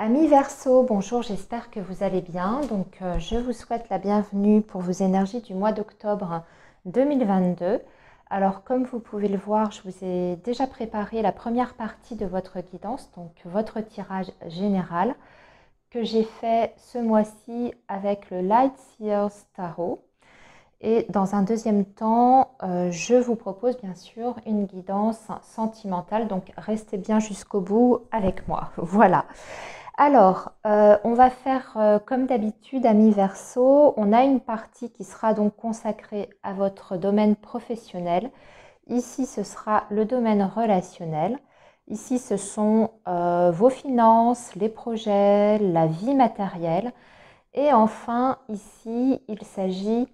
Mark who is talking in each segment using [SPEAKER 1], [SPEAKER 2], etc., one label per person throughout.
[SPEAKER 1] Amis Verseau, bonjour, j'espère que vous allez bien. Je vous souhaite la bienvenue pour vos énergies du mois d'octobre 2022. Alors, comme vous pouvez le voir, je vous ai déjà préparé la première partie de votre guidance, donc votre tirage général, que j'ai fait ce mois-ci avec le Light Seers Tarot. Et dans un deuxième temps, je vous propose bien sûr une guidance sentimentale, donc restez bien jusqu'au bout avec moi. Voilà. Alors, on va faire comme d'habitude, amis Verseau. On a une partie qui sera donc consacrée à votre domaine professionnel. Ici, ce sera le domaine relationnel. Ici, ce sont vos finances, les projets, la vie matérielle. Et enfin, ici, il s'agit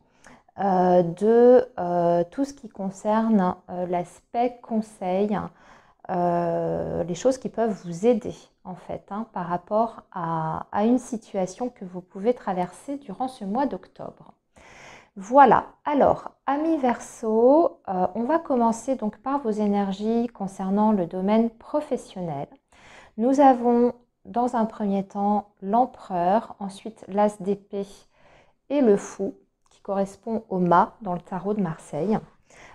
[SPEAKER 1] de tout ce qui concerne l'aspect conseil, les choses qui peuvent vous aider en fait par rapport à une situation que vous pouvez traverser durant ce mois d'octobre. Voilà, alors amis Verseau, on va commencer donc par vos énergies concernant le domaine professionnel. Nous avons dans un premier temps l'empereur, ensuite l'as d'épée et le fou qui correspond au mât dans le tarot de Marseille.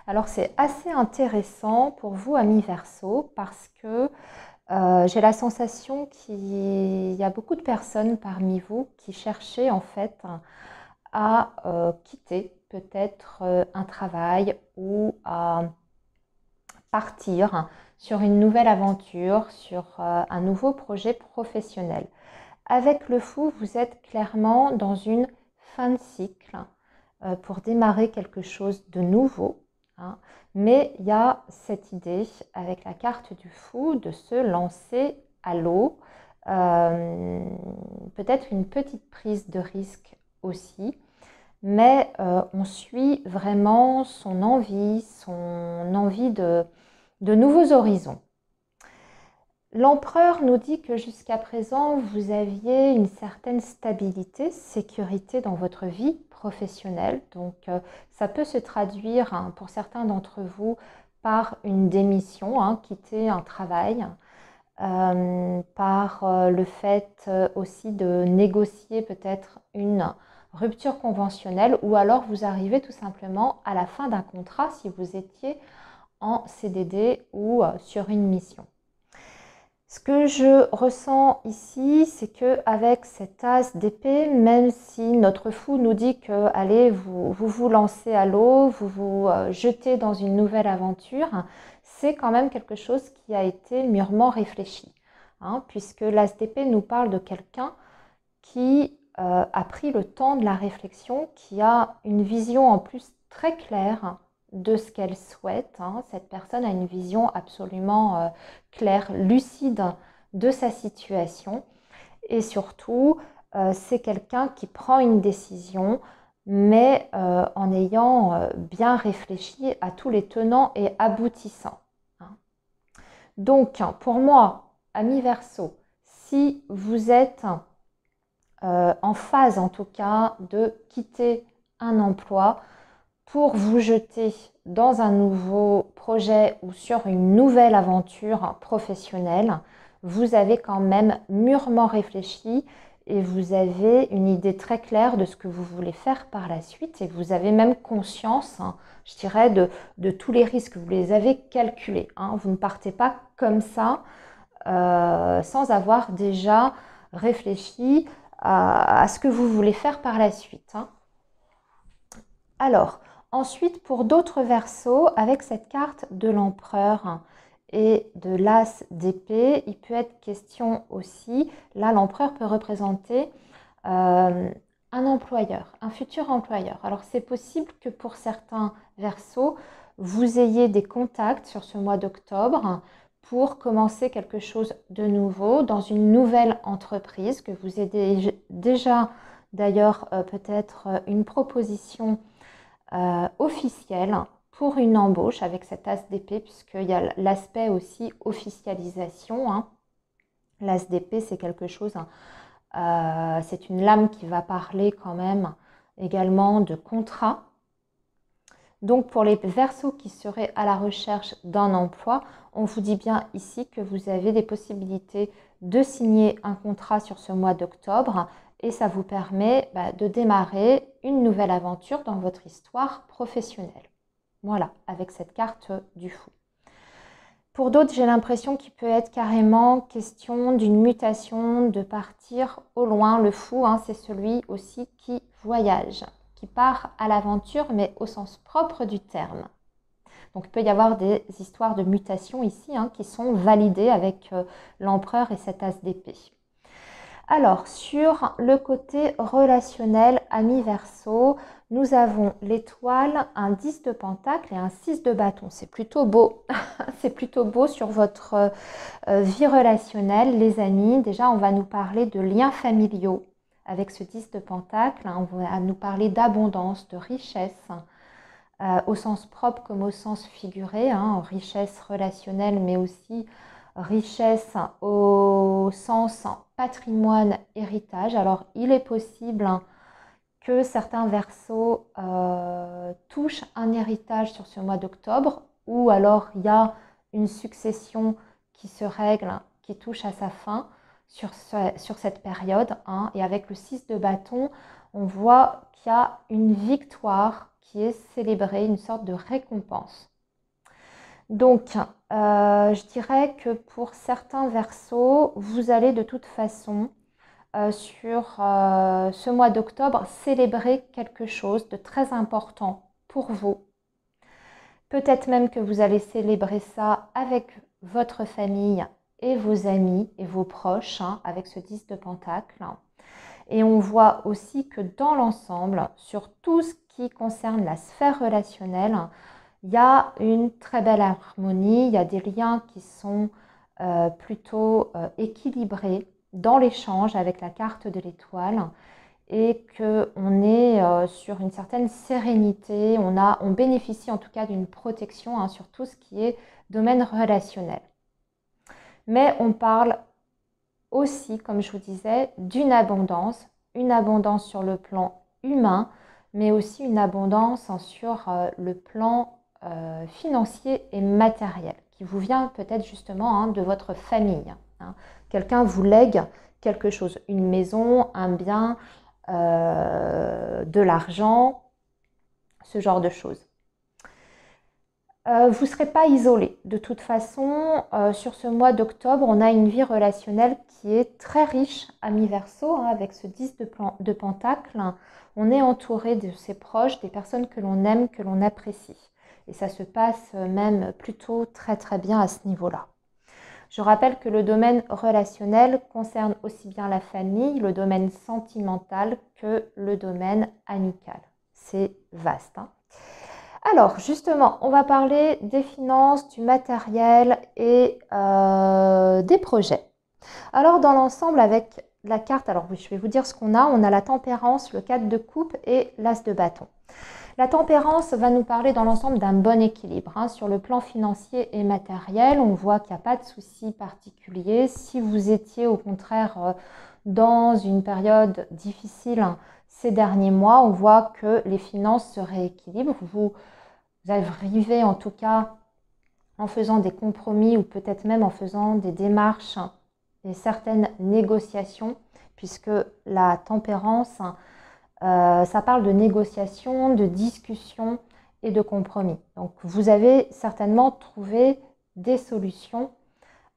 [SPEAKER 1] Alors c'est assez intéressant pour vous amis Verseau parce que j'ai la sensation qu'il y a beaucoup de personnes parmi vous qui cherchaient en fait à quitter peut-être un travail ou à partir sur une nouvelle aventure, sur un nouveau projet professionnel. Avec le fou, vous êtes clairement dans une fin de cycle pour démarrer quelque chose de nouveau. Mais il y a cette idée avec la carte du fou de se lancer à l'eau, peut-être une petite prise de risque aussi, mais on suit vraiment son envie de nouveaux horizons. L'empereur nous dit que jusqu'à présent, vous aviez une certaine stabilité, sécurité dans votre vie professionnelle. Donc, ça peut se traduire pour certains d'entre vous par une démission, quitter un travail, par le fait aussi de négocier peut-être une rupture conventionnelle ou alors vous arrivez tout simplement à la fin d'un contrat si vous étiez en CDD ou sur une mission. Ce que je ressens ici, c'est qu'avec cet as d'épée, même si notre fou nous dit que allez, vous lancez à l'eau, vous vous jetez dans une nouvelle aventure, c'est quand même quelque chose qui a été mûrement réfléchi. Puisque l'as d'épée nous parle de quelqu'un qui a pris le temps de la réflexion, qui a une vision en plus très claire de ce qu'elle souhaite. Cette personne a une vision absolument claire, lucide de sa situation. Et surtout, c'est quelqu'un qui prend une décision, mais en ayant bien réfléchi à tous les tenants et aboutissants. Donc, pour moi, amis Verseau, si vous êtes en phase en tout cas de quitter un emploi pour vous jeter dans un nouveau projet ou sur une nouvelle aventure professionnelle, vous avez quand même mûrement réfléchi et vous avez une idée très claire de ce que vous voulez faire par la suite et vous avez même conscience, je dirais, de tous les risques, vous les avez calculés. Vous ne partez pas comme ça sans avoir déjà réfléchi à ce que vous voulez faire par la suite. Alors, ensuite, pour d'autres Verseaux, avec cette carte de l'empereur et de l'as d'épée, il peut être question aussi, là l'empereur peut représenter un employeur, un futur employeur. Alors c'est possible que pour certains Verseaux, vous ayez des contacts sur ce mois d'octobre pour commencer quelque chose de nouveau dans une nouvelle entreprise, que vous ayez déjà d'ailleurs peut-être une proposition officielle pour une embauche avec cet as d'épée, puisqu'il y a l'aspect aussi officialisation. L'as d'épée, c'est quelque chose, c'est une lame qui va parler quand même également de contrat. Donc pour les Verseaux qui seraient à la recherche d'un emploi, on vous dit bien ici que vous avez des possibilités de signer un contrat sur ce mois d'octobre et ça vous permet de démarrer une nouvelle aventure dans votre histoire professionnelle. Voilà, avec cette carte du fou. Pour d'autres, j'ai l'impression qu'il peut être carrément question d'une mutation, de partir au loin. Le fou, c'est celui aussi qui voyage, qui part à l'aventure, mais au sens propre du terme. Donc il peut y avoir des histoires de mutation ici qui sont validées avec l'empereur et cet as d'épée. Alors, sur le côté relationnel, amis Verseau, nous avons l'étoile, un 10 de pentacle et un 6 de bâton. C'est plutôt beau. C'est plutôt beau sur votre vie relationnelle, les amis. Déjà, on va nous parler de liens familiaux avec ce 10 de pentacle. On va nous parler d'abondance, de richesse, au sens propre comme au sens figuré. Richesse relationnelle, mais aussi richesse au sens patrimoine, héritage. Alors, il est possible que certains Verseaux touchent un héritage sur ce mois d'octobre, ou alors il y a une succession qui se règle, qui touche à sa fin sur cette période. Et avec le 6 de bâton, on voit qu'il y a une victoire qui est célébrée, une sorte de récompense. Donc, je dirais que pour certains Verseaux, vous allez de toute façon sur ce mois d'octobre célébrer quelque chose de très important pour vous. Peut-être même que vous allez célébrer ça avec votre famille et vos amis et vos proches, avec ce 10 de pentacle. Et on voit aussi que dans l'ensemble, sur tout ce qui concerne la sphère relationnelle, il y a une très belle harmonie, il y a des liens qui sont plutôt équilibrés dans l'échange avec la carte de l'étoile et qu'on est sur une certaine sérénité, on bénéficie en tout cas d'une protection sur tout ce qui est domaine relationnel. Mais on parle aussi, comme je vous disais, d'une abondance, une abondance sur le plan humain, mais aussi une abondance sur le plan financier et matériel, qui vous vient peut-être justement de votre famille. Quelqu'un vous lègue quelque chose, une maison, un bien, de l'argent, ce genre de choses. Vous ne serez pas isolé. De toute façon, sur ce mois d'octobre, on a une vie relationnelle qui est très riche, amis Verseau, avec ce 10 de pentacle. On est entouré de ses proches, des personnes que l'on aime, que l'on apprécie. Et ça se passe même plutôt très très bien à ce niveau-là. Je rappelle que le domaine relationnel concerne aussi bien la famille, le domaine sentimental que le domaine amical. C'est vaste. Alors justement, on va parler des finances, du matériel et des projets. Alors dans l'ensemble avec la carte, alors oui, je vais vous dire ce qu'on a. On a la tempérance, le 4 de coupe et l'as de bâton. La tempérance va nous parler dans l'ensemble d'un bon équilibre. Sur le plan financier et matériel, on voit qu'il n'y a pas de souci particulier. Si vous étiez au contraire dans une période difficile ces derniers mois, on voit que les finances se rééquilibrent. Vous arrivez en tout cas en faisant des compromis ou peut-être même en faisant des démarches et certaines négociations, puisque la tempérance, ça parle de négociation, de discussion et de compromis. Donc vous avez certainement trouvé des solutions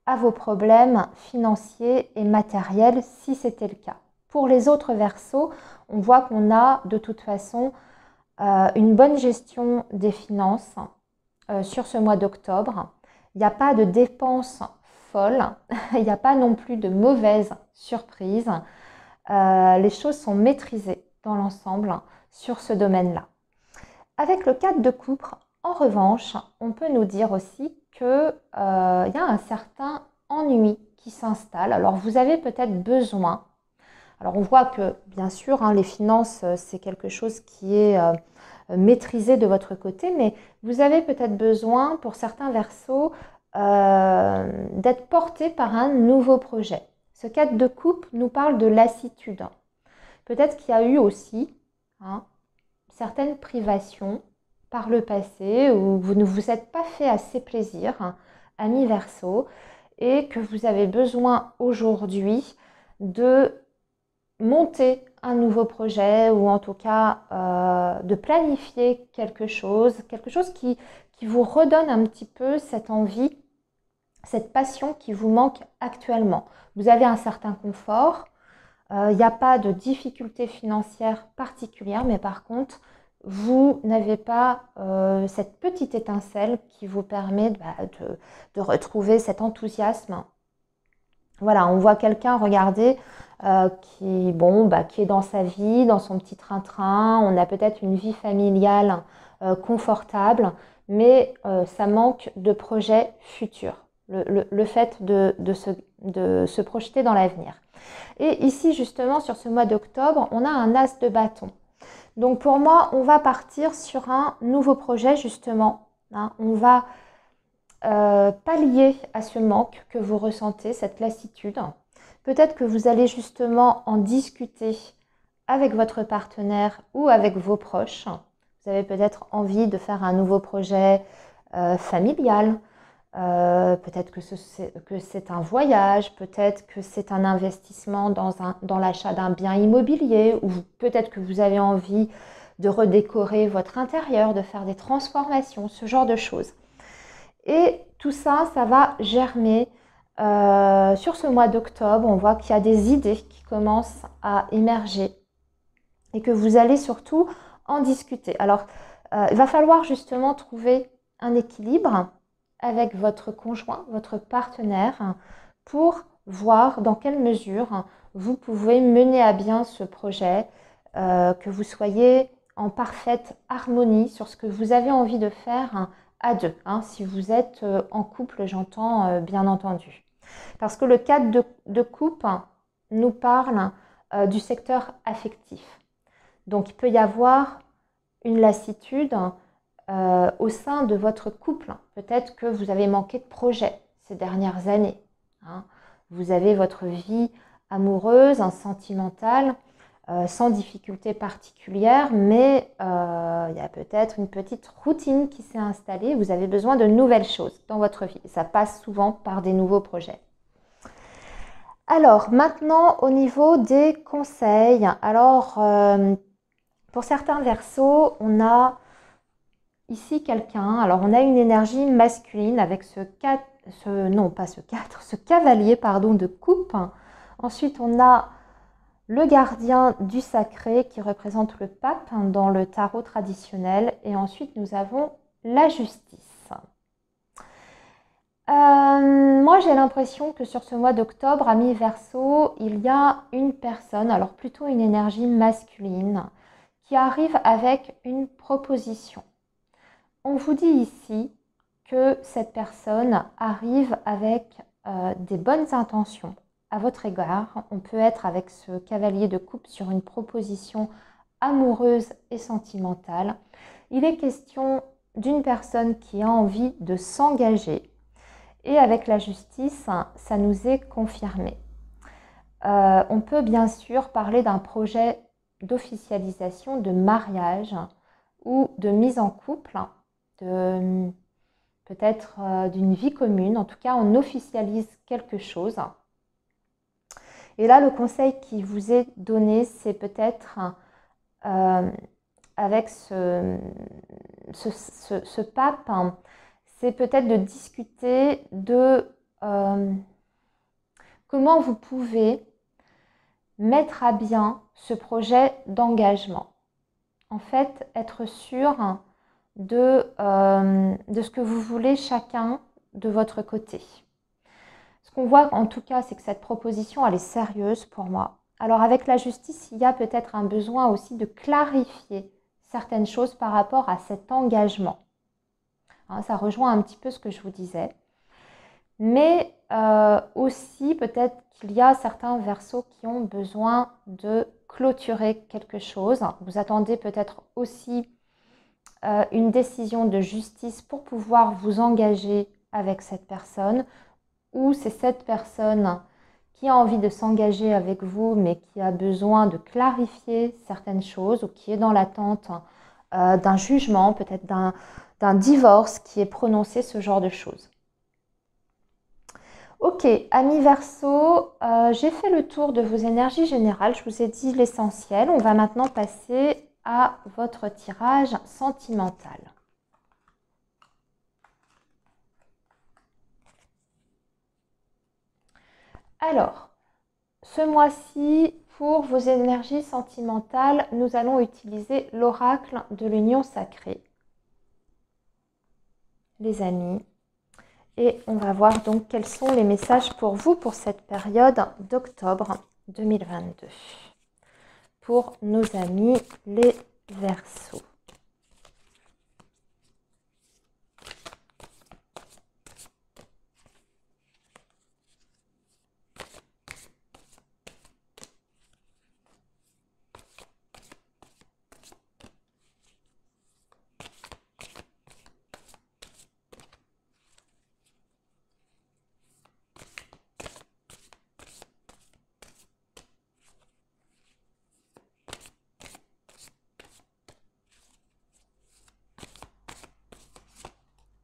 [SPEAKER 1] à vos problèmes financiers et matériels si c'était le cas. Pour les autres Verseaux, on voit qu'on a de toute façon une bonne gestion des finances sur ce mois d'octobre. Il n'y a pas de dépenses folles, il n'y a pas non plus de mauvaises surprises. Les choses sont maîtrisées dans l'ensemble sur ce domaine-là. Avec le 4 de coupe, en revanche, on peut nous dire aussi qu'il y a un certain ennui qui s'installe. Alors vous avez peut-être besoin, alors on voit que bien sûr les finances c'est quelque chose qui est maîtrisé de votre côté, mais vous avez peut-être besoin pour certains Verseaux d'être porté par un nouveau projet. Ce 4 de coupe nous parle de lassitude. Peut-être qu'il y a eu aussi certaines privations par le passé où vous ne vous êtes pas fait assez plaisir, ami Verseau, et que vous avez besoin aujourd'hui de monter un nouveau projet ou en tout cas de planifier quelque chose qui vous redonne un petit peu cette envie, cette passion qui vous manque actuellement. Vous avez un certain confort, il n'y a pas de difficultés financières particulières, mais par contre, vous n'avez pas cette petite étincelle qui vous permet de retrouver cet enthousiasme. Voilà, on voit quelqu'un, regardez, qui est dans sa vie, dans son petit train-train. On a peut-être une vie familiale confortable, mais ça manque de projets futurs. Le fait de se projeter dans l'avenir. Et ici, justement, sur ce mois d'octobre, on a un as de bâton. Donc pour moi, on va partir sur un nouveau projet, justement. On va pallier à ce manque que vous ressentez, cette lassitude. Peut-être que vous allez justement en discuter avec votre partenaire ou avec vos proches. Vous avez peut-être envie de faire un nouveau projet familial. Peut-être que c'est un voyage, peut-être que c'est un investissement dans l'achat d'un bien immobilier, ou peut-être que vous avez envie de redécorer votre intérieur, de faire des transformations, ce genre de choses. Et tout ça, ça va germer sur ce mois d'octobre. On voit qu'il y a des idées qui commencent à émerger et que vous allez surtout en discuter. Alors, il va falloir justement trouver un équilibre avec votre conjoint, votre partenaire, pour voir dans quelle mesure vous pouvez mener à bien ce projet, que vous soyez en parfaite harmonie sur ce que vous avez envie de faire à deux. Si vous êtes en couple, j'entends bien entendu. Parce que le cadre de coupe nous parle du secteur affectif. Donc il peut y avoir une lassitude au sein de votre couple. Peut-être que vous avez manqué de projets ces dernières années. Vous avez votre vie amoureuse, sentimentale, sans difficulté particulière, mais il y a peut-être une petite routine qui s'est installée. Vous avez besoin de nouvelles choses dans votre vie. Ça passe souvent par des nouveaux projets. Alors, maintenant, au niveau des conseils. Alors, pour certains Verseaux, on a ici quelqu'un. Alors, on a une énergie masculine avec ce cavalier de coupe. Ensuite, on a le gardien du sacré qui représente le pape dans le tarot traditionnel. Et ensuite, nous avons la justice. Moi, j'ai l'impression que sur ce mois d'octobre, ami Verseau, il y a une personne, alors plutôt une énergie masculine, qui arrive avec une proposition. On vous dit ici que cette personne arrive avec des bonnes intentions à votre égard. On peut être avec ce cavalier de coupe sur une proposition amoureuse et sentimentale. Il est question d'une personne qui a envie de s'engager. Et avec la justice, ça nous est confirmé. On peut bien sûr parler d'un projet d'officialisation, de mariage ou de mise en couple, peut-être d'une vie commune. En tout cas, on officialise quelque chose. Et là, le conseil qui vous est donné, c'est peut-être avec ce pape, c'est peut-être de discuter de comment vous pouvez mettre à bien ce projet d'engagement. En fait, être sûr de ce que vous voulez chacun de votre côté. Ce qu'on voit en tout cas, c'est que cette proposition, elle est sérieuse pour moi. Alors avec la justice, il y a peut-être un besoin aussi de clarifier certaines choses par rapport à cet engagement. Ça rejoint un petit peu ce que je vous disais. Mais aussi, peut-être qu'il y a certains Verseaux qui ont besoin de clôturer quelque chose. Vous attendez peut-être aussi une décision de justice pour pouvoir vous engager avec cette personne. Ou c'est cette personne qui a envie de s'engager avec vous, mais qui a besoin de clarifier certaines choses ou qui est dans l'attente d'un jugement, peut-être d'un divorce qui est prononcé, ce genre de choses. Ok, amis Verseau, j'ai fait le tour de vos énergies générales, je vous ai dit l'essentiel. On va maintenant passer à votre tirage sentimental. Alors, ce mois-ci, pour vos énergies sentimentales, nous allons utiliser l'oracle de l'union sacrée. Les amis, et on va voir donc quels sont les messages pour vous pour cette période d'octobre 2022. Pour nos amis les Verseaux.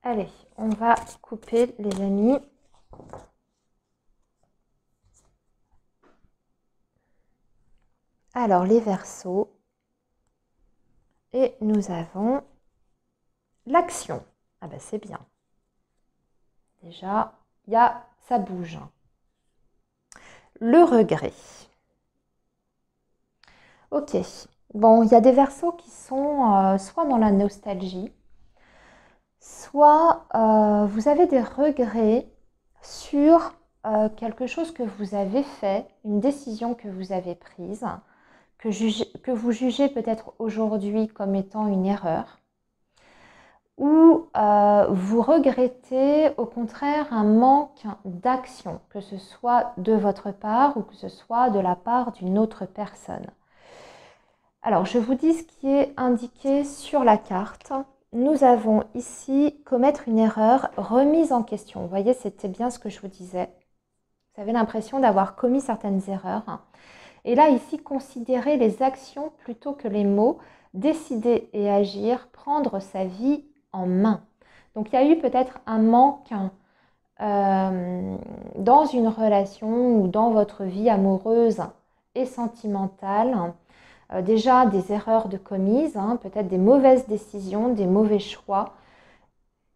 [SPEAKER 1] Allez, on va couper les amis. Alors, les Verseaux. Et nous avons l'action. Ah ben c'est bien. Déjà, ça bouge. Le regret. Ok. Bon, il y a des Verseaux qui sont soit dans la nostalgie, soit vous avez des regrets sur quelque chose que vous avez fait, une décision que vous avez prise, que vous jugez peut-être aujourd'hui comme étant une erreur, ou vous regrettez au contraire un manque d'action, que ce soit de votre part ou que ce soit de la part d'une autre personne. Alors, je vous dis ce qui est indiqué sur la carte. Nous avons ici commettre une erreur, remise en question. Vous voyez, c'était bien ce que je vous disais. Vous avez l'impression d'avoir commis certaines erreurs. Et là, ici, considérer les actions plutôt que les mots, décider et agir, prendre sa vie en main. Donc, il y a eu peut-être un manque dans une relation ou dans votre vie amoureuse et sentimentale. Déjà des erreurs de commises, peut-être des mauvaises décisions, des mauvais choix.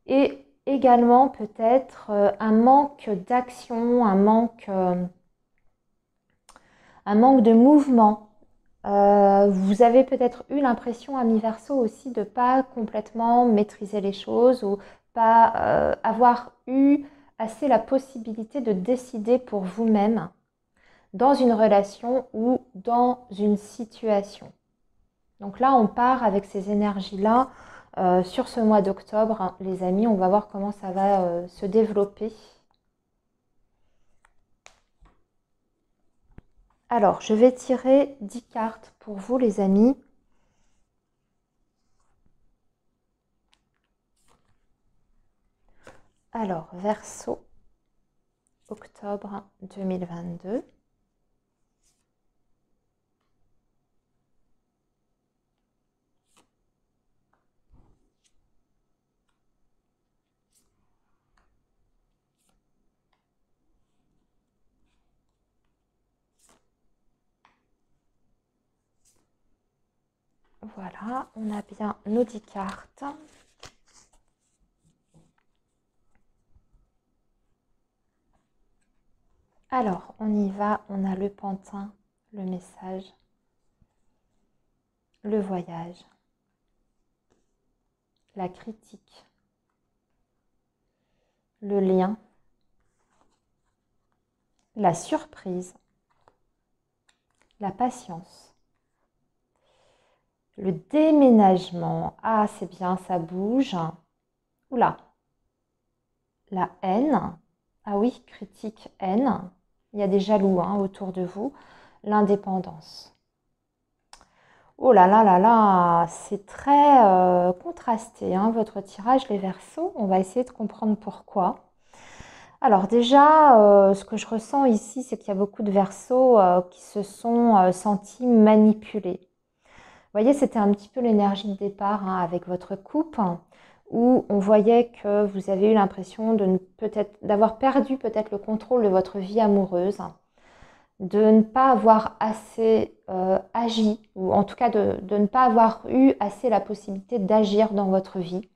[SPEAKER 1] Et également peut-être un manque d'action, un manque de mouvement. Vous avez peut-être eu l'impression, ami Verseau, aussi de ne pas complètement maîtriser les choses ou pas avoir eu assez la possibilité de décider pour vous-même dans une relation ou dans une situation. Donc là, on part avec ces énergies-là sur ce mois d'octobre, les amis. On va voir comment ça va se développer. Alors, je vais tirer 10 cartes pour vous, les amis. Alors, Verseau, octobre 2022. Voilà, on a bien nos 10 cartes. Alors, on y va, on a le pantin, le message, le voyage, la critique, le lien, la surprise, la patience, le déménagement. Ah, c'est bien, ça bouge. Oula, la haine. Ah oui, critique, haine. Il y a des jaloux autour de vous. L'indépendance. Oh là là là là, c'est très contrasté, votre tirage, les Verseaux. On va essayer de comprendre pourquoi. Alors déjà, ce que je ressens ici, c'est qu'il y a beaucoup de Verseaux qui se sont sentis manipulés. voyez, c'était un petit peu l'énergie de départ hein, avec votre couple, où on voyait que vous avez eu l'impression de peut-être d'avoir perdu peut-être le contrôle de votre vie amoureuse, de ne pas avoir assez agi, ou en tout cas de ne pas avoir eu assez la possibilité d'agir dans votre vie.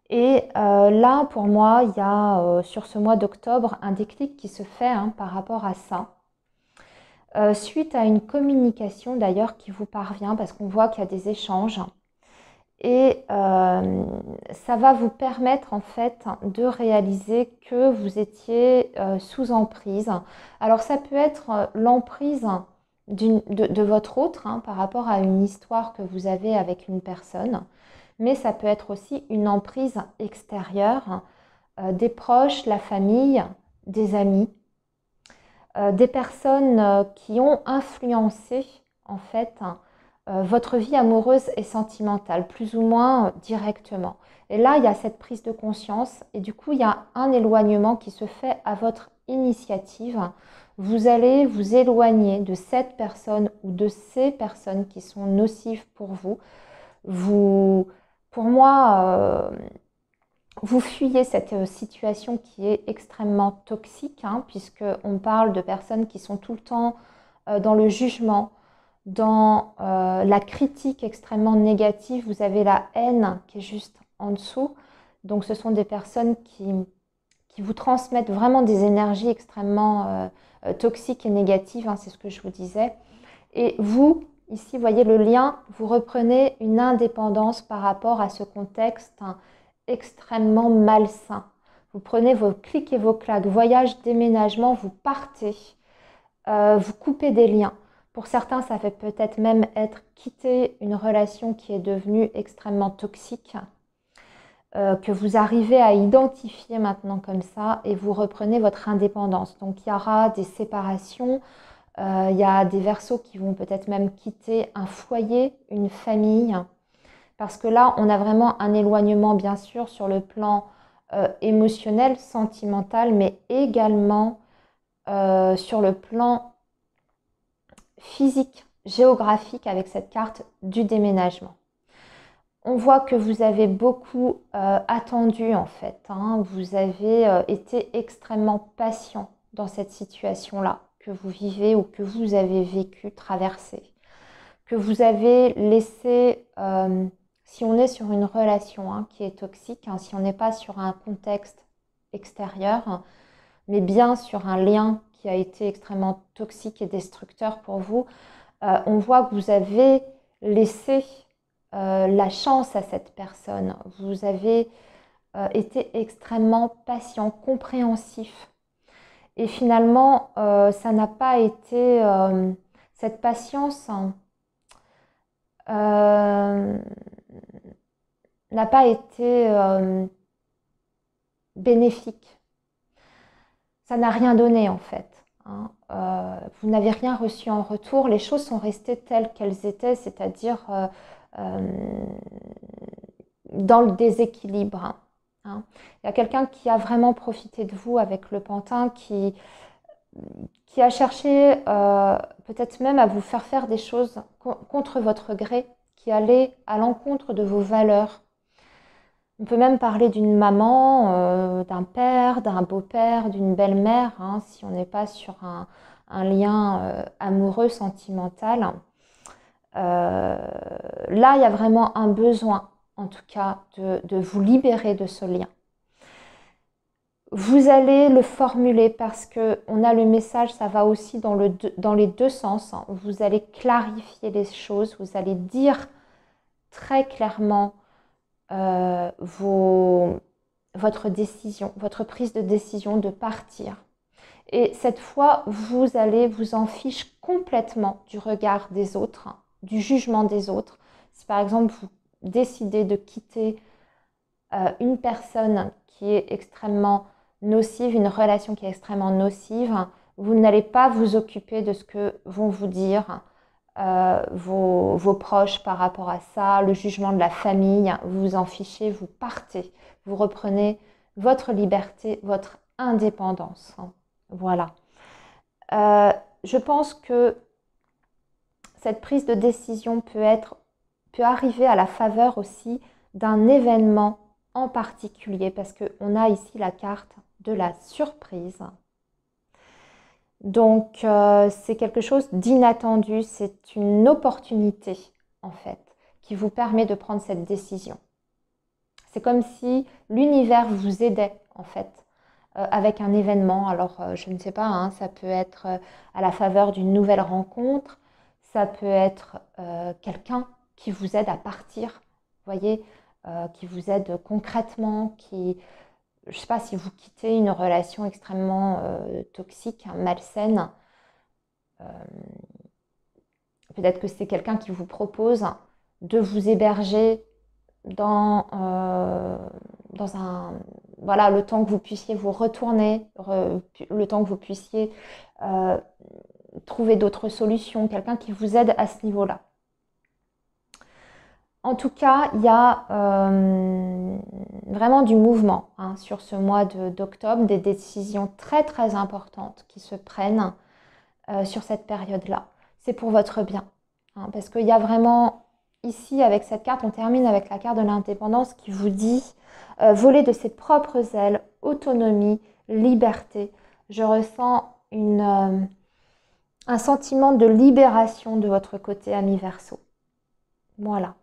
[SPEAKER 1] Et là, pour moi, il y a sur ce mois d'octobre un déclic qui se fait hein, par rapport à ça. Suite à une communication d'ailleurs qui vous parvient, parce qu'on voit qu'il y a des échanges. Et ça va vous permettre en fait de réaliser que vous étiez sous emprise. Alors ça peut être l'emprise de votre autre hein, par rapport à une histoire que vous avez avec une personne, mais ça peut être aussi une emprise extérieure, des proches, la famille, des amis, des personnes qui ont influencé en fait votre vie amoureuse et sentimentale, plus ou moins directement. Et là, il y a cette prise de conscience et du coup, il y a un éloignement qui se fait à votre initiative. Vous allez vous éloigner de cette personne ou de ces personnes qui sont nocives pour vous. Pour moi, vous fuyez cette situation qui est extrêmement toxique, hein, puisqu'on parle de personnes qui sont tout le temps dans le jugement, dans la critique extrêmement négative. Vous avez la haine qui est juste en dessous. Donc ce sont des personnes qui vous transmettent vraiment des énergies extrêmement toxiques et négatives, hein, c'est ce que je vous disais. Et vous, ici, vous voyez le lien, vous reprenez une indépendance par rapport à ce contexte hein, extrêmement malsain. Vous prenez vos clics et vos claques, voyage, déménagement, vous partez, vous coupez des liens. Pour certains, ça fait peut-être même être quitter une relation qui est devenue extrêmement toxique, que vous arrivez à identifier maintenant comme ça et vous reprenez votre indépendance. Donc il y aura des séparations, il y a des Verseaux qui vont peut-être même quitter un foyer, une famille, parce que là, on a vraiment un éloignement, bien sûr, sur le plan émotionnel, sentimental, mais également sur le plan physique, géographique, avec cette carte du déménagement. On voit que vous avez beaucoup attendu, en fait. Hein. Vous avez été extrêmement patient dans cette situation-là que vous vivez ou que vous avez vécu, traversé. Que vous avez laissé, si on est sur une relation hein, qui est toxique, hein, si on n'est pas sur un contexte extérieur, hein, mais bien sur un lien qui a été extrêmement toxique et destructeur pour vous, on voit que vous avez laissé la chance à cette personne. Vous avez été extrêmement patient, compréhensif. Et finalement, ça n'a pas été cette patience n'a pas été bénéfique. Ça n'a rien donné en fait. Hein. Vous n'avez rien reçu en retour. Les choses sont restées telles qu'elles étaient, c'est-à-dire dans le déséquilibre. Hein. Il y a quelqu'un qui a vraiment profité de vous avec le pantin, qui a cherché peut-être même à vous faire faire des choses contre votre gré, qui allaient à l'encontre de vos valeurs. On peut même parler d'une maman, d'un père, d'un beau-père, d'une belle-mère, hein, si on n'est pas sur un lien amoureux, sentimental. Là, il y a vraiment un besoin, en tout cas, de vous libérer de ce lien. Vous allez le formuler parce qu'on a le message, ça va aussi dans les deux sens. Hein. Vous allez clarifier les choses, vous allez dire très clairement votre décision, votre prise de décision de partir. Et cette fois, vous allez vous en ficher complètement du regard des autres, hein, du jugement des autres. Si par exemple vous décidez de quitter une personne qui est extrêmement nocive, une relation qui est extrêmement nocive, vous n'allez pas vous occuper de ce que vont vous dire vos proches par rapport à ça, le jugement de la famille, vous vous en fichez, vous partez, vous reprenez votre liberté, votre indépendance. Voilà. Je pense que cette prise de décision peut arriver à la faveur aussi d'un événement en particulier, parce qu'on a ici la carte de la surprise. Donc, c'est quelque chose d'inattendu, c'est une opportunité, en fait, qui vous permet de prendre cette décision. C'est comme si l'univers vous aidait, en fait, avec un événement. Alors, je ne sais pas, hein, ça peut être à la faveur d'une nouvelle rencontre, ça peut être quelqu'un qui vous aide à partir, vous voyez, qui vous aide concrètement, je ne sais pas, si vous quittez une relation extrêmement toxique, malsaine, peut-être que c'est quelqu'un qui vous propose de vous héberger dans voilà, le temps que vous puissiez vous retourner, le temps que vous puissiez trouver d'autres solutions, quelqu'un qui vous aide à ce niveau-là. En tout cas, il y a vraiment du mouvement hein, sur ce mois d'octobre, des décisions très très importantes qui se prennent sur cette période-là. C'est pour votre bien, hein, parce qu'il y a vraiment, ici avec cette carte, on termine avec la carte de l'indépendance qui vous dit voler de ses propres ailes, autonomie, liberté. Je ressens un sentiment de libération de votre côté, ami Verseau. Voilà.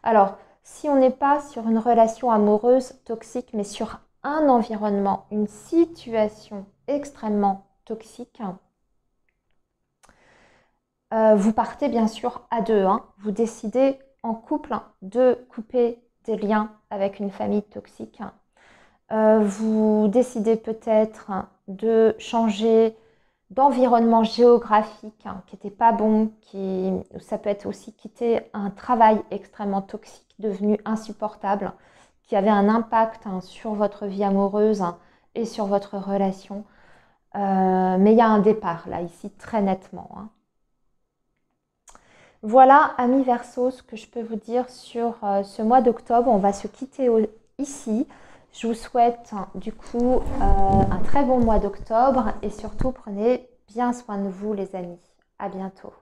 [SPEAKER 1] Alors, si on n'est pas sur une relation amoureuse toxique, mais sur un environnement, une situation extrêmement toxique, vous partez bien sûr à deux. Hein. Vous décidez en couple de couper des liens avec une famille toxique. Vous décidez peut-être de changer d'environnement géographique qui n'était pas bon, ça peut être aussi quitter un travail extrêmement toxique, devenu insupportable, qui avait un impact sur votre vie amoureuse et sur votre relation. Mais il y a un départ là, ici, très nettement. Hein. Voilà, amis Verseau, ce que je peux vous dire sur ce mois d'octobre. On va se quitter ici. Je vous souhaite du coup un très bon mois d'octobre et surtout prenez bien soin de vous les amis. À bientôt.